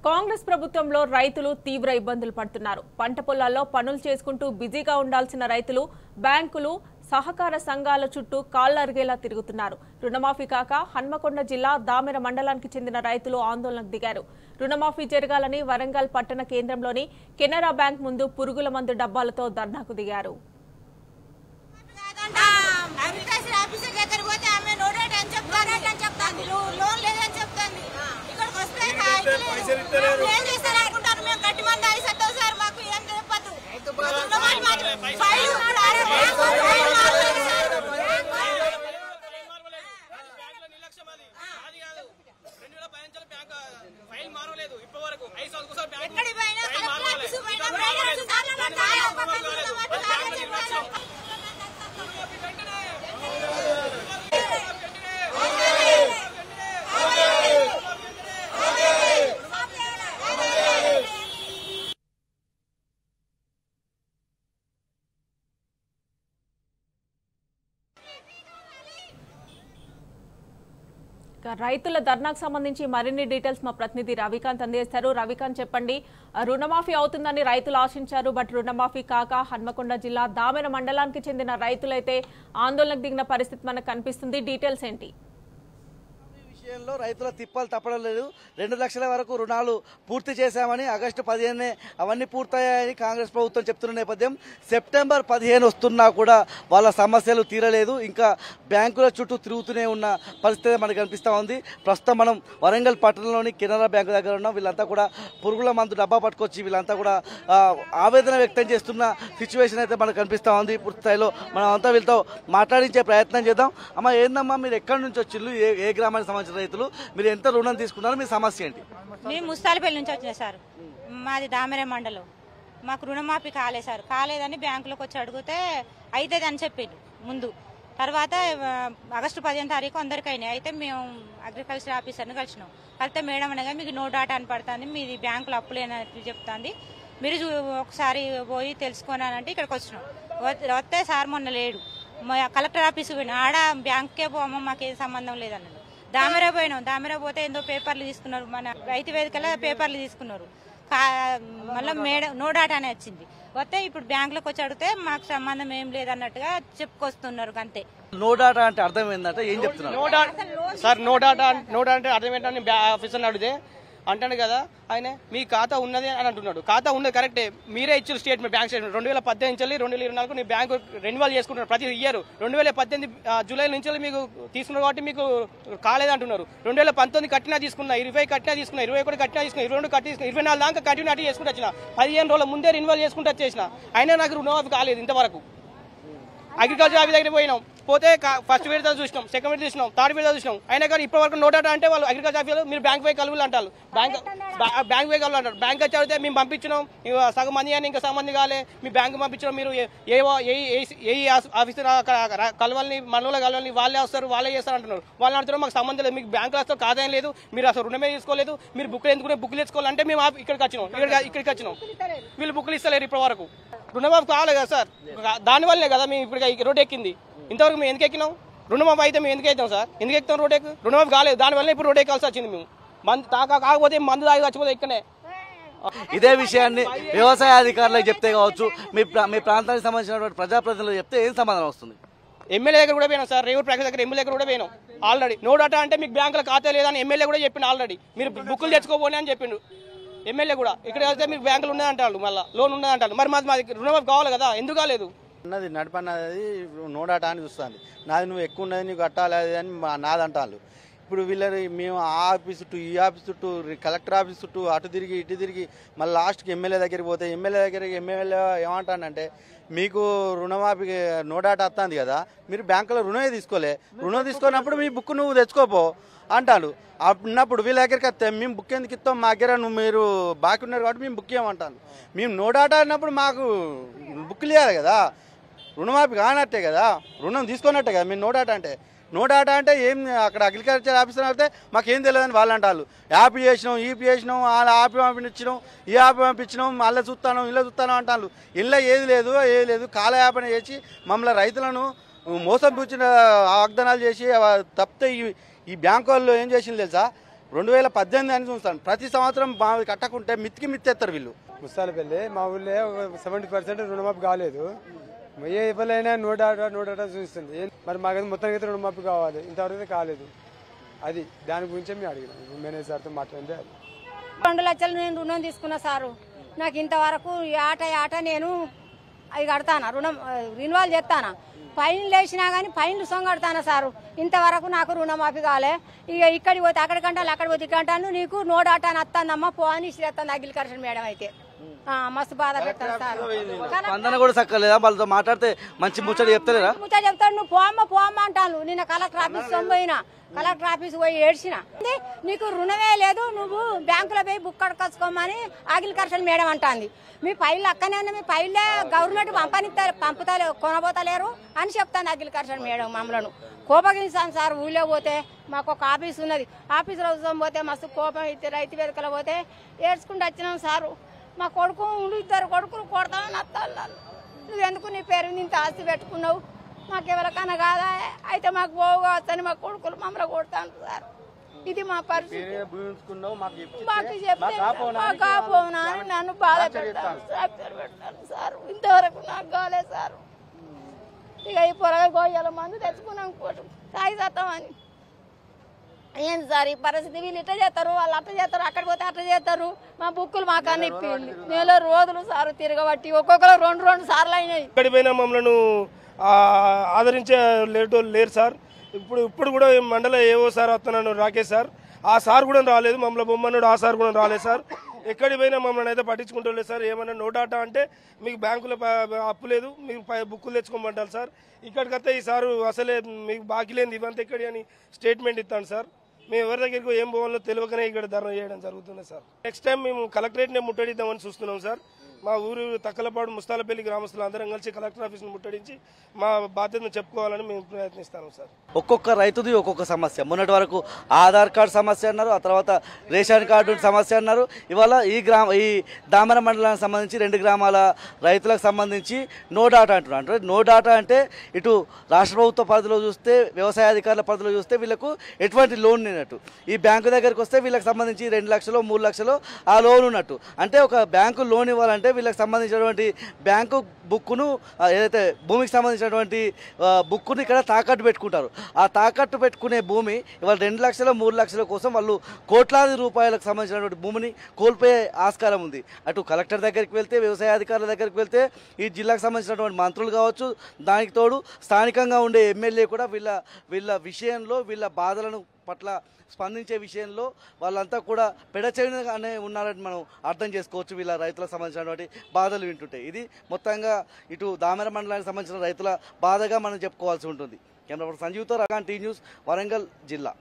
కాంగ్రెస్ ప్రభుత్వంలో రైతులు తీవ్ర ఇబ్బందులు పడుతున్నారు. పంట పొలాల్లో పనులు చేసుకుంటూ బిజీగా ఉండాల్సిన రైతులు బ్యాంకులు సహకార సంఘాల చుట్టూ కాళ్లరిగేలా తిరుగుతున్నారు. రుణమాఫీ కాక హన్మకొండ జిల్లా దామెర మండలానికి చెందిన రైతులు ఆందోళనకు దిగారు. రుణమాఫీ జరగాలని వరంగల్ పట్టణ కేంద్రంలోని కెనరా బ్యాంక్ ముందు పురుగుల మందు డబ్బాలతో ధర్నాకు దిగారు. రైతుల ధర్నాకు సంబంధించి మరిన్ని డీటెయిల్స్ మా ప్రతినిధి రవికాంత్ అందిస్తారు. రవికాంత్, చెప్పండి. రుణమాఫీ అవుతుందని రైతులు ఆశించారు, బట్ రుణమాఫీ కాక హన్మకొండ జిల్లా దామెర మండలానికి చెందిన రైతులైతే ఆందోళనకు దిగిన పరిస్థితి మనకు కనిపిస్తుంది. డీటెయిల్స్ ఏంటి? విషయంలో రైతుల తిప్పలు తప్పడం లేదు. 2 లక్షల వరకు రుణాలు పూర్తి చేశామని ఆగస్టు 15 అవన్నీ పూర్తయ్యాయని కాంగ్రెస్ ప్రభుత్వం చెప్తున్న నేపథ్యం సెప్టెంబర్ 15 వస్తున్నా కూడా వాళ్ళ సమస్యలు తీరలేదు. ఇంకా బ్యాంకుల చుట్టూ తిరుగుతూనే ఉన్న పరిస్థితి మనకు కనిపిస్తూ ఉంది. ప్రస్తుతం మనం వరంగల్ పట్టణంలోని కెనరా బ్యాంకు దగ్గర ఉన్నాం. వీళ్ళంతా కూడా పురుగుల మందు డబ్బా పట్టుకొచ్చి వీళ్ళంతా కూడా ఆవేదన వ్యక్తం చేస్తున్న సిచ్యువేషన్ అయితే మనకు కనిపిస్తూ ఉంది. పూర్తి స్థాయిలో మనం అంతా వీళ్ళతో మాట్లాడించే ప్రయత్నం చేద్దాం. అమ్మ, ఏందమ్మా, మీరు ఎక్కడి నుంచి వచ్చిళ్ళు? ఏ గ్రామానికి సంబంధించిన రైతులు? మీరు ఎంత రుణం తీసుకున్నారు? మీ సమస్య ఏంటి? మేము ముస్తాలపల్లి నుంచి వచ్చినా సార్. మాది దామెర మండలం. మాకు రుణమాఫీ కాలేదు సార్. కాలేదని బ్యాంకులోకి వచ్చి అడిగితే అవుతుంది అని చెప్పిండు ముందు. తర్వాత ఆగస్టు 15 తారీఖు అందరికీ అయినాయి. అయితే మేము అగ్రికల్చర్ ఆఫీసర్ని కలిసినాం. కలిస్తే మేడం అనగా మీకు నో డాటా అని పడుతుంది, మీది బ్యాంకులో అప్పులేనట్టు చెప్తుంది, మీరు ఒకసారి పోయి తెలుసుకోనంటే ఇక్కడికి వచ్చినాం. వస్తే సార్ మొన్న లేడు. కలెక్టర్ ఆఫీస్కి పోయినా, ఆడ బ్యాంక్కే పోమా, మాకేం సంబంధం లేదన్నాడు. దామెర పోయినాం. దామెర పోతే ఏందో పేపర్లు తీసుకున్నారు, మన రైతు వేదికలో పేపర్లు తీసుకున్నారు. మళ్ళీ మేడం నో డాటా అని వచ్చింది. వస్తే ఇప్పుడు బ్యాంకులోకి వచ్చి అడిగితే మాకు సంబంధం ఏం లేదన్నట్టుగా చెప్పుకొస్తున్నారు. అంతే. నో డాటా అంటే అర్థం ఏంటంటే ఏం చెప్తున్నారు సార్? నో డాటా అంటే అర్థం ఏంటని ఆఫీసర్ని అడిగితే అంటాడు కదా ఆయన, మీ ఖాతా ఉన్నది అని అంటున్నాడు. ఖాతా ఉన్నది కరెక్టే, మీరే ఇచ్చారు స్టేట్మెంట్, బ్యాంక్ స్టేట్మెంట్ 2018 నుంచి 2024 నీ బ్యాంకు రెన్యువల్ చేసుకుంటున్నారు ప్రతి ఇయర్. 2018 జూలై నుంచి మీకు తీసుకున్నారు కాబట్టి మీకు కాలేదంటున్నారు. 2019 కట్టినా తీసుకున్నా, 20 కట్టినా తీసుకున్నా, 21 కట్టినా తీసుకున్నా, 22 కట్టి తీసుకున్నా, 24 దాకా కంటిన్యూ అట్టి చేసుకుంటూ వచ్చిన. 15 రోజుల ముందే రెన్యువల్ చేసుకుంటూ వచ్చేసిన. అయినా నాకు రుణమాఫీ కాలేదు ఇంతవరకు. అగ్రికల్చర్ ఆఫీస్ దగ్గర పోయినాం. పోతే ఫస్ట్ విడత చూసినాం, సెకండ్ విడత చూసినాం, థర్డ్ విడత చూసినాం. అయినా కానీ ఇప్పటి వరకు నో డాటా అంటే వాళ్ళు అగ్రికల్చర్ ఆఫీసులో మీరు బ్యాంక్ పోయి కలువులు అంటారు. బ్యాంక్ పోయి కలువులు అంటారు. బ్యాంక్ వచ్చి అడిగితే మేము పంపించినాం, సగం మంది అని ఇంకా సంబంధం కాలే, మీ బ్యాంక్ పంపించినాం, మీరు ఏ ఆఫీసర్ కలవాలని మనలో కలవాలని వాళ్ళే వస్తారు, వాళ్ళే చేస్తారు అంటున్నారు. వాళ్ళు అంటున్నారు మాకు సంబంధం లేదు, మీకు బ్యాంకులో వస్తే ఆదాయం లేదు, మీరు అసలు రుణమే తీసుకోలేదు, మీరు బుక్లు ఎందుకు బుక్లు తెచ్చుకోవాలంటే మేము ఇక్కడికి వచ్చినాం. వీళ్ళు బుక్లు ఇస్తలేరు ఇప్పటి వరకు. రుణమాఫీ కావాలి కదా సార్, దానివల్లనే కదా మేము ఇప్పుడు రోడ్ ఎక్కింది. ఇంతవరకు మేము ఎందుకు ఎక్కినాం? రుణమాఫీ అయితే మేము ఎందుకు అవుతాం సార్? ఎందుకు ఎక్కుతాం? రోడ్ ఎక్కి రుణమాఫీ కాలేదు, దానివల్ల ఇప్పుడు రోడ్ ఎక్కాల్సి వచ్చింది. మేము కాకపోతే మందు తాగి చచ్చిపోతే ఇక్కడనే. ఇదే విషయాన్ని వ్యవసాయ అధికారులకు చెప్తే కావచ్చు, మీ ప్రాంతానికి సంబంధించినటువంటి ప్రజాప్రతినిధులు చెప్తే ఏం సమాధానం వస్తుంది? ఎమ్మెల్యే దగ్గర కూడా పోయినాం సార్, రేవూర్ ప్రకాశ్ దగ్గర ఎమ్మెల్యే దగ్గర కూడా పోయినాం ఆల్రెడీ. నో డాటా అంటే మీకు బ్యాంకులో ఖాతా లేదని ఎమ్మెల్యే కూడా చెప్పిండు ఆల్రెడీ. మీరు బుక్కులు తెచ్చుకోపోని అని చెప్పిండు ఎమ్మెల్యే కూడా. ఇక్కడ వెళ్తే మీకు బ్యాంకులు ఉన్నదంటారు, మళ్ళీ లోన్ ఉన్నదంటారు. మరి మాది రుణమాఫీ కావాలి కదా, ఎందుకు కాలేదు? ఉన్నది నడపన్నది నో డాటా అని చూస్తుంది. నాది నువ్వు ఎక్కువ ఉన్నది నీకు కట్టాలి అది అని నాదంటారు. ఇప్పుడు వీళ్ళని మేము ఆ ఆఫీస్ చుట్టూ ఈ ఆఫీస్ చుట్టూ కలెక్టర్ ఆఫీస్ చుట్టూ అటు తిరిగి ఇటు తిరిగి మళ్ళీ లాస్ట్కి ఎమ్మెల్యే దగ్గరికి పోతే ఎమ్మెల్యే ఏమంటానంటే మీకు రుణమాఫీ నో డాటా వస్తుంది కదా, మీరు బ్యాంకులో రుణమే తీసుకోలే, రుణం తీసుకున్నప్పుడు మీ బుక్ నువ్వు తెచ్చుకోపో అంటాడు. అన్నప్పుడు వీళ్ళ దగ్గరికి వస్తే మేము బుక్ ఎందుకు ఇస్తాం, మా దగ్గర మీరు బాకీ ఉన్నారు కాబట్టి మేము బుక్ ఇవ్వమంటాను. మేము నో డాటా అన్నప్పుడు మాకు బుక్లు ఇవ్వాలి కదా, రుణమాఫీ కానట్టే కదా, రుణం తీసుకున్నట్టే కదా మీరు నో డాటా అంటే. నో డాటా అంటే ఏం అక్కడ అగ్రికల్చర్ ఆఫీసర్ అయితే మాకేం తెలియదని వాళ్ళు అంటారు. యాప్ చేసినాం, ఈపీ చేసినాం, వాళ్ళ యాప్ పంపించినాం, ఈ యాప్ పంపించినాం, మళ్ళీ చూస్తాను ఇలా చూస్తాను అంటారు. ఇలా ఏది లేదు కాల యాపన చేసి మమ్మల్ని రైతులను మోసం పూచిన వాగ్దానాలు చేసి తప్పితే ఈ బ్యాంకు వాళ్ళు ఏం చేసింది తెలుసా, 2018 అని చూస్తాను. ప్రతి సంవత్సరం కట్టకుంటే మిత్తెత్తారు వీళ్ళు. ముస్తాలపల్లి మా ఊళ్ళో 70% రుణమాఫీ కాలేదు. ఏ ఇవ్వలైనా 100 చూస్తుంది. మరి మాకైతే మొత్తం అయితే రుణమాఫీ కావాలి, ఇంతవరకు కాలేదు. అది దాని గురించే మేము అడిగినాం మేనేజర్ సార్తో మాట్లాడింది. అది 2 లక్షలు నేను రుణం తీసుకున్నా సారు. నాకు ఇంతవరకు ఆట నేను అవి కడతానా, రుణం రిన్వాల్ చేస్తానా, ఫైన్లు వేసినా కానీ ఫైన్లు సొంగడతానా సారు. ఇంతవరకు నాకు రుణమాఫీ కాలే. ఇక ఇక్కడికి పోతే అక్కడికంటాను, అక్కడ పోతే ఇక్కడంటాను. నీకు నో డాటా అని వస్తానమ్మా పో అని ఇచ్చిరేస్తాను అగ్రికల్చర్ మేడం అయితే. మస్తు బాధ పెడతాను సార్. స్పందన కూడా చక్కలేదా? వాళ్ళతో మాట్లాడితే మంచి ముచ్చట చెప్తారా? ముచ్చట చెప్తాడు. నువ్వు పోమ్మ అంటాను. నిన్న కలెక్టర్ ఆఫీస్ పోయినా, కలెక్టర్ ఆఫీస్ పోయి ఏడ్చిన. నీకు రుణమే లేదు, నువ్వు బ్యాంకులో పోయి బుక్ కట్టుకోమని అగ్రికల్చర్ మేడం అంటాంది. మీ ఫైళ్ళు అక్కనే ఉంది, మీ ఫైళ్ళే గవర్నమెంట్ పంపుతలేరు, కొనబోతలేరు అని చెప్తాను అగ్రికల్చర్ మేడం. మమ్మల్ని కోపగించాను సార్. ఊళ్ళో పోతే మాకు ఒక ఆఫీస్ ఉన్నది, ఆఫీసులో పోతే మస్తు కోపం అయితే రైతు వేదికలో పోతే ఏడ్చుకుంటూ వచ్చినాం సారు. మా కొడుకు 2 కొడుకులు కొడతామని అత్తాను. నువ్వెందుకు నీ పేరు ఇంత ఆస్తి పెట్టుకున్నావు, మాకు ఎవరికన్నా కాదా అయితే మాకు పోవుగా వస్తాను మా కొడుకులు మమ్మల్ని కొడతాను సార్. ఇది మా పరిస్థితి. మాకు చెప్తే మాకు కాపోనా అని నన్ను బాధ పెడతాను సార్. ఇంతవరకు నాకు కాలేదు సార్. ఇక ఈ పొరగా గోయ్యాల మందు తెచ్చుకున్నాం తాగి చేస్తామని. ఏంది సార్ ఈ పరిస్థితి? వీళ్ళు ఇట్లా చేస్తారు, వాళ్ళు అట్లా చేస్తారు, అక్కడ పోతే అట్లా చేస్తారు. మా బుక్కులు మాకన్నా ఇప్పింది. 4 రోజులు సార్ తిరగబట్టి ఒక్కొక్కరు 2 సార్లు అయినాయి. ఇక్కడి పైన మమ్మల్ని ఆదరించే లేరు సార్. ఇప్పుడు కూడా మండల ఏవో సార్ వస్తున్నాను రాకేష్ సార్, ఆ సార్ కూడా రాలేదు. మమ్మల్ని బొమ్మన్నాడు, ఆ సార్ కూడా రాలేదు సార్. ఎక్కడి పోయినా మమ్మల్ని అయితే పట్టించుకుంటలేదు సార్. ఏమన్నా నో డాటా అంటే మీకు బ్యాంకులో అప్పు లేదు, మీకు బుక్కులు తెచ్చుకోమంటారు సార్. ఇక్కడికి వస్తే ఈ సారు అసలే మీకు బాకీ లేని ఇవంతా ఎక్కడి అని స్టేట్మెంట్ ఇస్తాను సార్. మేము ఎవరి దగ్గరికి ఏం పోవాలో తెలియకనే ఇక్కడ ధర్నా చేయడం జరుగుతుంది సార్. నెక్స్ట్ టైం మేము కలెక్టరేట్నే ముట్టడిద్దామని చూస్తున్నాం సార్. మా ఊరు తక్కలపాడు ముస్తాలపల్లి గ్రామస్తులు అందరం కలిసి కలెక్టర్ ఆఫీస్ని ముట్టడించి మా బాధ్యతను చెప్పుకోవాలని మేము ప్రయత్నిస్తాము సార్. ఒక్కొక్క రైతుది ఒక్కొక్క సమస్య. మొన్నటి వరకు ఆధార్ కార్డు సమస్య అన్నారు, ఆ తర్వాత రేషన్ కార్డు సమస్య అన్నారు. ఇవాళ ఈ దామర మండలానికి సంబంధించి 2 గ్రామాల రైతులకు సంబంధించి నో డాటా అంటున్నారు. అంటే నో డాటా అంటే ఇటు రాష్ట్ర ప్రభుత్వ పరిధిలో చూస్తే, వ్యవసాయ అధికారుల పరిధిలో చూస్తే వీళ్ళకు ఎటువంటి లోన్ లేనట్టు. ఈ బ్యాంకు దగ్గరికి వస్తే వీళ్ళకి సంబంధించి 2 లక్షలు 3 లక్షలు ఆ లోన్ ఉన్నట్టు. అంటే ఒక బ్యాంకు లోన్ ఇవ్వాలంటే వీళ్ళకి సంబంధించినటువంటి బ్యాంకు బుక్కును, ఏదైతే భూమికి సంబంధించినటువంటి బుక్కును ఇక్కడ తాకట్టు పెట్టుకుంటారు. ఆ తాకట్టు పెట్టుకునే భూమి ఇవాళ 2 లక్షలు 3 లక్షల కోసం వాళ్ళు కోట్లాది రూపాయలకు సంబంధించినటువంటి భూమిని కోల్పోయే ఆస్కారం ఉంది. అటు కలెక్టర్ దగ్గరికి వెళ్తే, వ్యవసాయ అధికారుల దగ్గరికి వెళ్తే, ఈ జిల్లాకు సంబంధించినటువంటి మంత్రులు కావచ్చు, దానికి తోడు స్థానికంగా ఉండే ఎమ్మెల్యే కూడా వీళ్ళ విషయంలో, వీళ్ళ బాధలను పట్ల స్పందించే విషయంలో వాళ్ళంతా కూడా పెడచెవినగానే ఉన్నారని మనం అర్థం చేసుకోవచ్చు. వీళ్ళ రైతులకు సంబంధించినటువంటి బాధలు వింటుంటే ఇది మొత్తంగా ఇటు దామెర మండలానికి సంబంధించిన రైతుల బాధగా మనం చెప్పుకోవాల్సి ఉంటుంది. కెమెరా పర్సన్ సంజీవ్తో రకాన్ టీ న్యూస్, వరంగల్ జిల్లా.